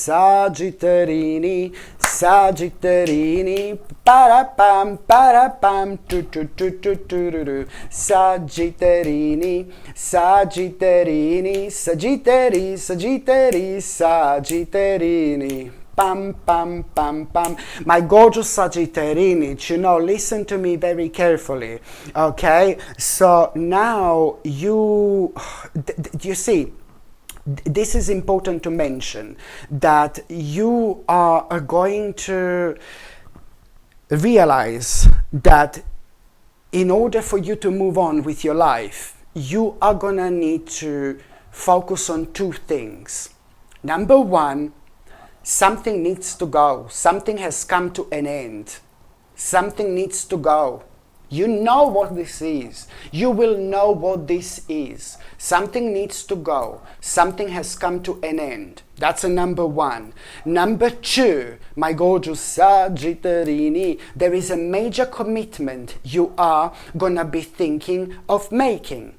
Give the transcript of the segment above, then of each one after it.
Sagittarini, Sagittarini, parapam, parapam, tu tu tu tu tu tu tu. Sagittarini, Sagittarini, Sagittari, Sagittari, Sagittarini. Pam, pam, pam, pam. My gorgeous Sagittarini, listen to me very carefully, okay? So now you see, this is important to mention, that you are going to realize that in order for you to move on with your life, you are gonna need to focus on two things. Number one, something needs to go. Something has come to an end. Something needs to go. You know what this is. You will know what this is. Something needs to go. Something has come to an end. That's a number one. Number two, my gorgeous Sagittarini, there is a major commitment you are gonna be thinking of making.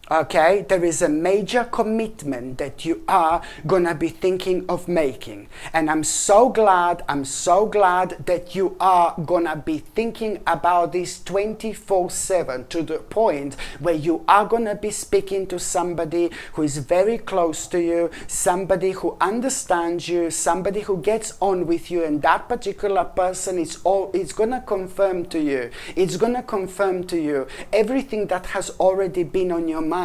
Okay, there is a major commitment that you are gonna be thinking of making, and I'm so glad that you are gonna be thinking about this 24/7, to the point where you are gonna be speaking to somebody who is very close to you, somebody who understands you, somebody who gets on with you, and that particular person is gonna confirm to you. It's gonna confirm to you everything that has already been on your mind.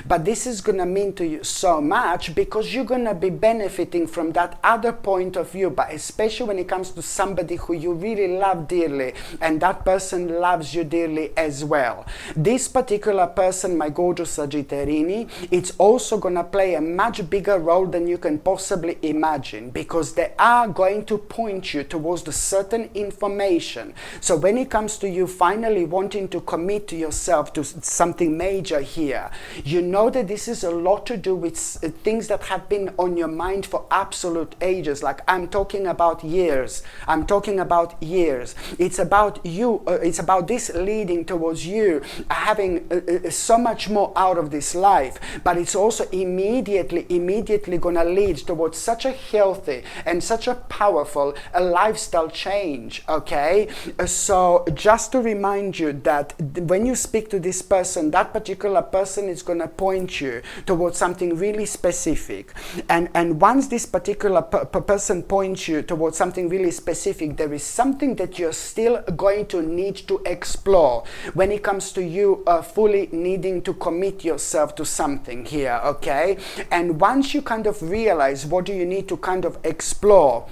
But this is going to mean to you so much, because you're going to be benefiting from that other point of view, but especially when it comes to somebody who you really love dearly, and that person loves you dearly as well. This particular person, my gorgeous Sagittarini, it's also going to play a much bigger role than you can possibly imagine, because they are going to point you towards the certain information. So when it comes to you finally wanting to commit to yourself to something major here, you know that this is a lot to do with things that have been on your mind for absolute ages. Like, I'm talking about years. I'm talking about years. It's about you. It's about this leading towards you having so much more out of this life. But it's also immediately going to lead towards such a healthy and such a powerful lifestyle change. Okay? So just to remind you that when you speak to this person, that particular person is going to point you towards something really specific, and once this particular person points you towards something really specific, there is something that you're still going to need to explore when it comes to you fully needing to commit yourself to something here. Okay, and once you kind of realize what do you need to kind of explore,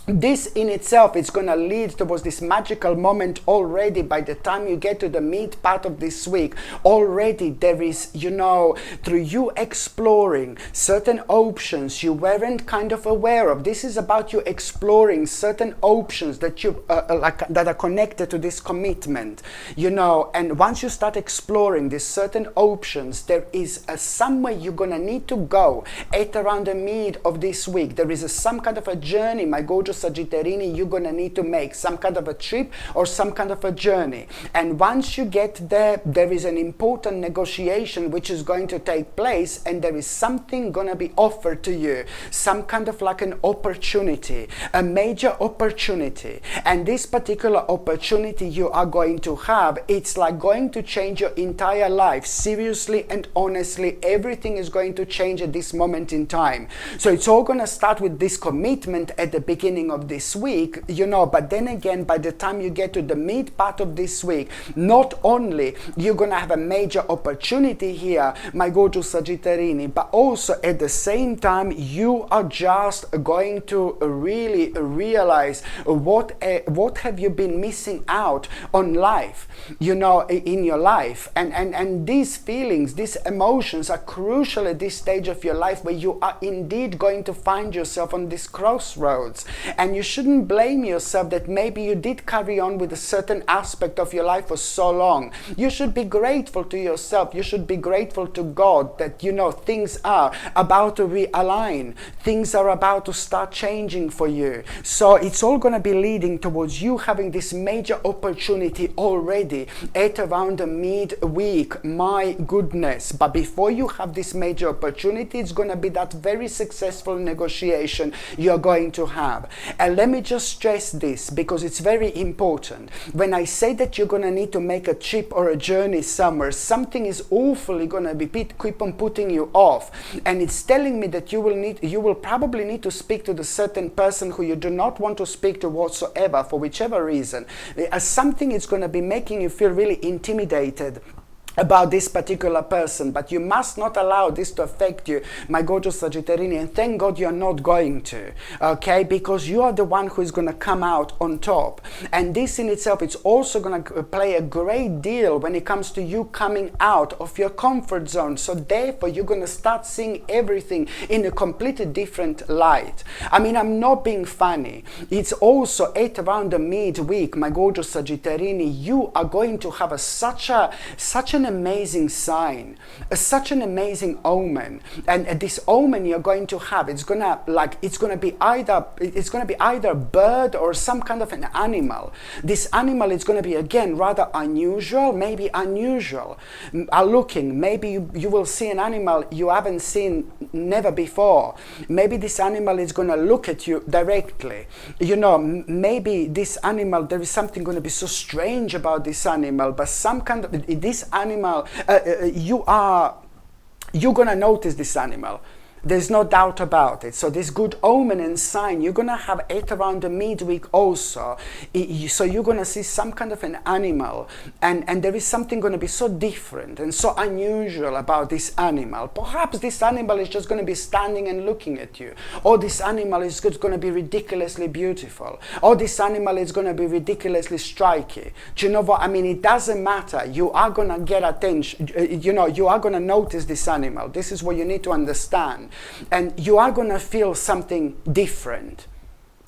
this in itself is going to lead towards this magical moment already. By the time you get to the mid part of this week, already there is, through you exploring certain options you weren't kind of aware of. This is about you exploring certain options that you that are connected to this commitment, and once you start exploring these certain options, there is somewhere you're going to need to go at around the mid of this week. There is some kind of a journey, my gorgeous Sagittarini, you're going to need to make some kind of a trip or some kind of a journey. And once you get there, there is an important negotiation which is going to take place, and there is something going to be offered to you, some kind of like an opportunity, a major opportunity. And this particular opportunity you are going to have, it's like going to change your entire life. Seriously and honestly, everything is going to change at this moment in time. So it's all going to start with this commitment at the beginning of this week, but then again, by the time you get to the mid part of this week, not only you're going to have a major opportunity here, my gorgeous Sagittarini, but also at the same time, you are just going to really realize what have you been missing out on life, in your life. And these feelings, these emotions are crucial at this stage of your life, where you are indeed going to find yourself on this crossroads. And you shouldn't blame yourself that maybe you did carry on with a certain aspect of your life for so long. You should be grateful to yourself. You should be grateful to God that, you know, things are about to realign. Things are about to start changing for you. So it's all going to be leading towards you having this major opportunity already at around the mid-week. My goodness. But before you have this major opportunity, it's going to be that very successful negotiation you're going to have. And let me just stress this because it's very important. When I say that you're going to need to make a trip or a journey somewhere, something is awfully going to be keep on putting you off, and it's telling me that you will probably need to speak to the certain person who you do not want to speak to whatsoever, for whichever reason. Something is going to be making you feel really intimidated about this particular person, but you must not allow this to affect you, my gorgeous Sagittarius, and thank God you're not going to, okay, because you are the one who is going to come out on top. And this in itself, it's also going to play a great deal when it comes to you coming out of your comfort zone. So therefore you're going to start seeing everything in a completely different light. I mean, I'm not being funny. It's also at around the midweek, my gorgeous Sagittarius, you are going to have such an amazing sign, such an amazing omen. And this omen you're going to have, it's gonna be either a bird or some kind of an animal. This animal is going to be again rather unusual, maybe unusual looking. Maybe you will see an animal you haven't seen never before. Maybe this animal is going to look at you directly. You know, maybe this animal, there is something going to be so strange about this animal, but some kind of this animal, you're gonna notice this animal. There's no doubt about it. So this good omen and sign you're gonna have at around the midweek also. So you're gonna see some kind of an animal, and there is something gonna be so different and so unusual about this animal. Perhaps this animal is just gonna be standing and looking at you, or this animal is gonna be ridiculously beautiful, or this animal is gonna be ridiculously striky. Do you know what I mean? It doesn't matter. You are gonna get attention. You know, you are gonna notice this animal. This is what you need to understand. And you are going to feel something different,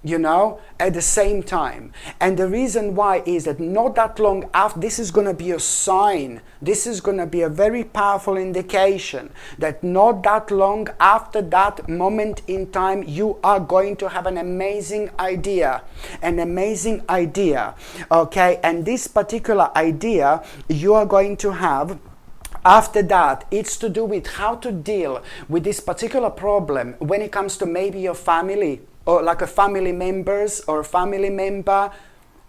you know, at the same time. And the reason why is that not that long after, this is going to be a sign. This is going to be a very powerful indication that not that long after that moment in time, you are going to have an amazing idea. An amazing idea. Okay. And this particular idea you are going to have after that, it's to do with how to deal with this particular problem when it comes to maybe your family, or like a family members or a family member,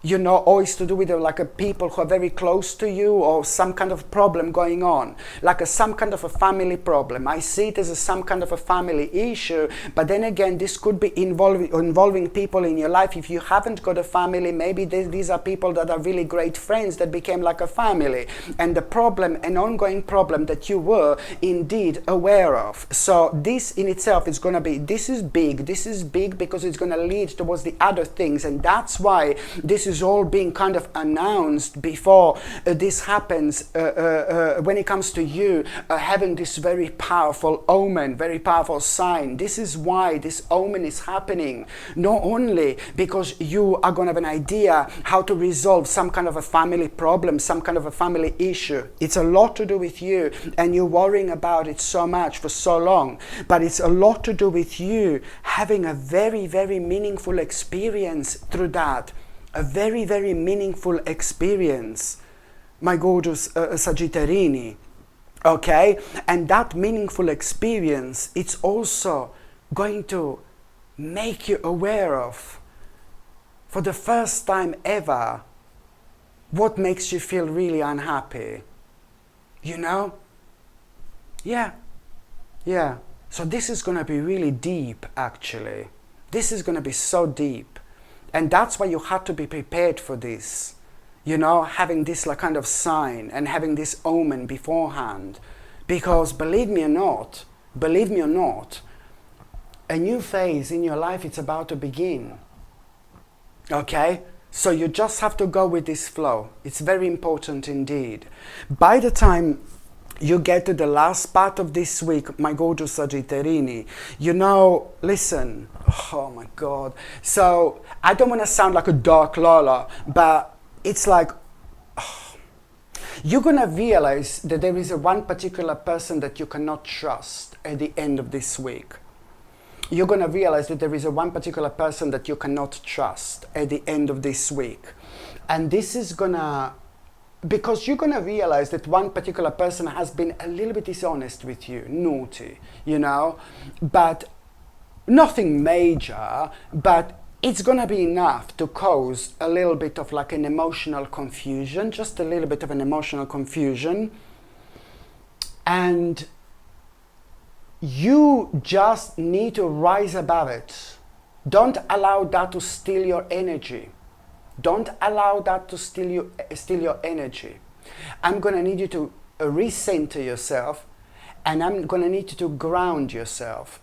you know, or it's to do with like a people who are very close to you, or some kind of problem going on, like some kind of a family problem. I see it as some kind of a family issue, but then again, this could be involving people in your life. If you haven't got a family, maybe these are people that are really great friends that became like a family, and the problem, an ongoing problem that you were indeed aware of. So this in itself is going to be, this is big because it's going to lead towards the other things, and that's why this is all being kind of announced before this happens, when it comes to you having this very powerful omen, very powerful sign. This is why this omen is happening, not only because you are going to have an idea how to resolve some kind of a family problem, some kind of a family issue. It's a lot to do with you, and you're worrying about it so much for so long, but it's a lot to do with you having a very, very meaningful experience through that. A very, very meaningful experience, my gorgeous Sagittarini, okay? And that meaningful experience, it's also going to make you aware of, for the first time ever, what makes you feel really unhappy, you know? Yeah. So this is going to be really deep, actually. This is going to be so deep. And that's why you had to be prepared for this, you know, having this like kind of sign and having this omen beforehand. Because believe me or not, a new phase in your life, it's about to begin. Okay? So you just have to go with this flow. It's very important indeed. By the time you get to the last part of this week, my gorgeous Sagittarini, listen, oh my God. So I don't want to sound like a dark Lola, but it's like, you're going to realize that there is one particular person that you cannot trust at the end of this week. You're going to realize that there is one particular person that you cannot trust at the end of this week. And this is going to, because you're going to realize that one particular person has been a little bit dishonest with you, naughty, but nothing major, but it's going to be enough to cause a little bit of like an emotional confusion, just a little bit of an emotional confusion. And you just need to rise above it. Don't allow that to steal your energy. Don't allow that to steal your energy. I'm going to need you to recenter yourself, and I'm going to need you to ground yourself,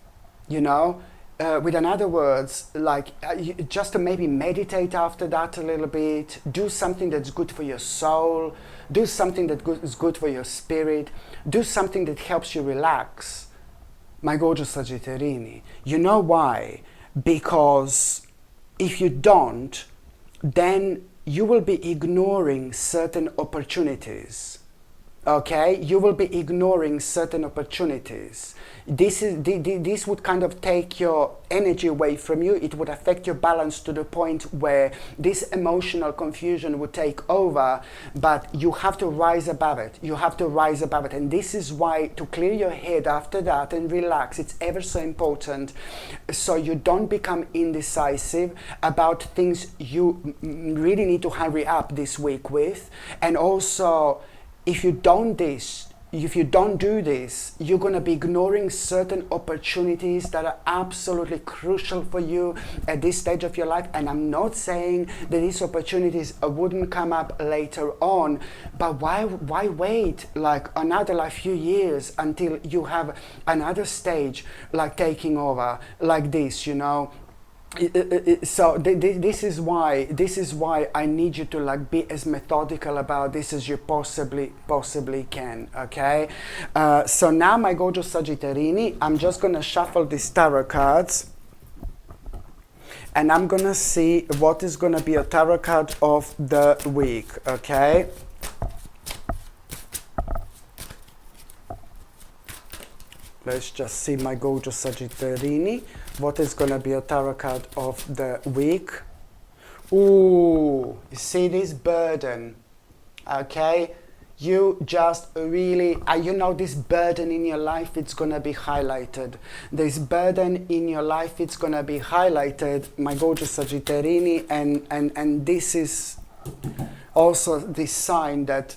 with another words, like just to maybe meditate after that a little bit, do something that's good for your soul, do something that is good for your spirit, do something that helps you relax. My gorgeous Sagittarini. You know why? Because if you don't, then you will be ignoring certain opportunities. Okay? You will be ignoring certain opportunities. This would kind of take your energy away from you. It would affect your balance to the point where this emotional confusion would take over, but you have to rise above it. You have to rise above it. And this is why, to clear your head after that and relax, it's ever so important, so you don't become indecisive about things you really need to hurry up this week with. And also, if you don't do this, you're going to be ignoring certain opportunities that are absolutely crucial for you at this stage of your life. And I'm not saying that these opportunities wouldn't come up later on, but why wait like another few years until you have another stage like taking over like this, So this is why I need you to like be as methodical about this as you possibly can. Okay, so now, my gorgeous Sagittarini, I'm just gonna shuffle these tarot cards, and I'm gonna see what is gonna be a tarot card of the week. Okay. Let's just see, my gorgeous Sagittarini, what is going to be a tarot card of the week. Ooh, you see this burden, okay? You just really, this burden in your life, it's going to be highlighted. This burden in your life, it's going to be highlighted, my gorgeous Sagittarini, and this is also this sign that,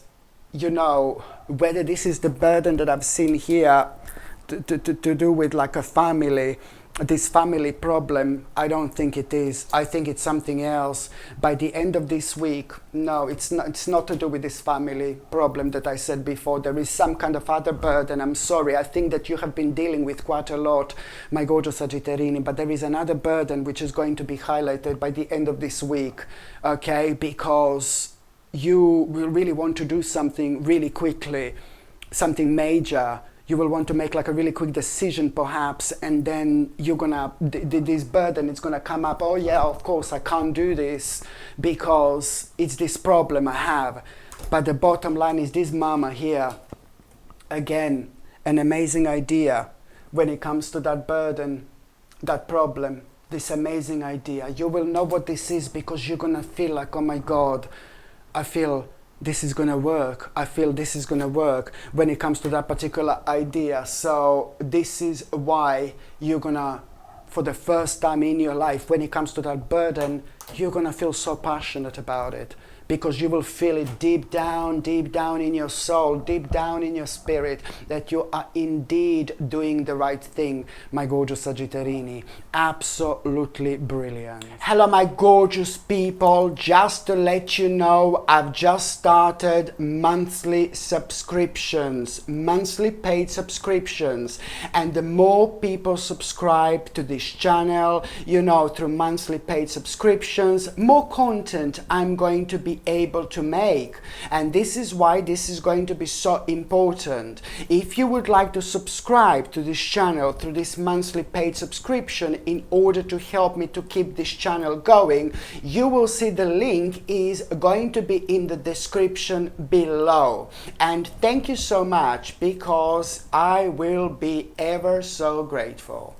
whether this is the burden that I've seen here, to do with like a family, this family problem, I don't think it is. I think it's something else. By the end of this week, no, it's not to do with this family problem that I said before. There is some kind of other burden. I'm sorry. I think that you have been dealing with quite a lot, my gorgeous Sagittarini, but there is another burden which is going to be highlighted by the end of this week, okay? Because you will really want to do something really quickly, something major. You will want to make like a really quick decision perhaps, and then you're gonna, this burden is gonna come up. Oh yeah, of course I can't do this because it's this problem I have. But the bottom line is this mama here, again, an amazing idea when it comes to that burden, that problem, this amazing idea. You will know what this is because you're gonna feel like, oh my God, I feel this is going to work. I feel this is going to work when it comes to that particular idea. So this is why you're going to, for the first time in your life, when it comes to that burden, you're going to feel so passionate about it, because you will feel it deep down in your soul, deep down in your spirit, that you are indeed doing the right thing, my gorgeous Sagittarini. Absolutely brilliant. Hello, my gorgeous people. Just to let you know, I've just started monthly subscriptions, monthly paid subscriptions. And the more people subscribe to this channel, through monthly paid subscriptions, more content I'm going to be be able to make. And this is why this is going to be so important. If you would like to subscribe to this channel through this monthly paid subscription in order to help me to keep this channel going, you will see the link is going to be in the description below. And thank you so much, because I will be ever so grateful.